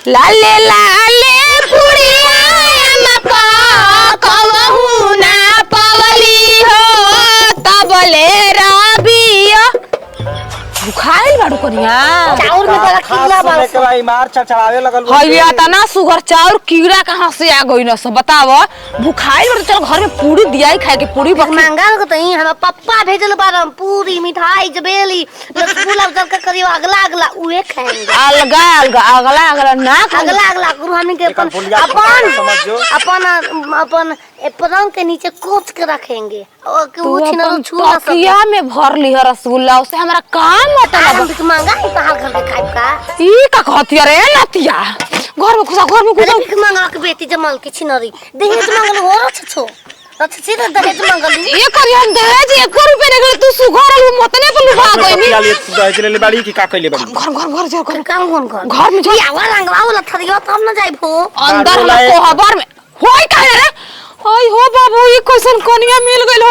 लाले लाले पुड़िया मका कहू ना पवली हो तबले रबिया बुखाइल बाड़ू कनिया चाउर में बड़ा कीड़ा बा के भाई मार चढ़ावे लगल हइया तना सुगर चाउर कीड़ा कहां से आ गई न सब बताव बुखाइल बाड़ू चल घर में पूरी दियाई खाए के पूरी महंगा लगतई हम पप्पा भेजल बारम पूरी मिठाई जबेली रसगुल्ला जल के करियो अगला अगला उहे खाएंगे अलगा अलगा अगला अगला ना अगला अगला गुरु हमनी के अपन पलंग के नीचे कोच के रखेंगे और के वो छिना छू ना सके तकिया में भर ली है रसगुल्ला उसे हमरा काम मतलब हम के मांगा है पहाड़ घर के खाइब का ई का कहती रे नतिया घर में घुसा के मांगा के बेटी जमल के छिनरी दहेज मांगल हो छछो अच्छा सीधा दहेज मांगल ये करी हम दहेज 1 रुपए ने गले तू सुघर अलू मतने पे लुभा गई नी दहेज ले बाड़ी की का कइले बाड़ी घर जा काम घर में जो आवा रंगवा वाला थरियो तब न जाइबो अंदर हम कोहबर में होई का रे ओय हो बाबू ई कैसन कोनिया मिल गइल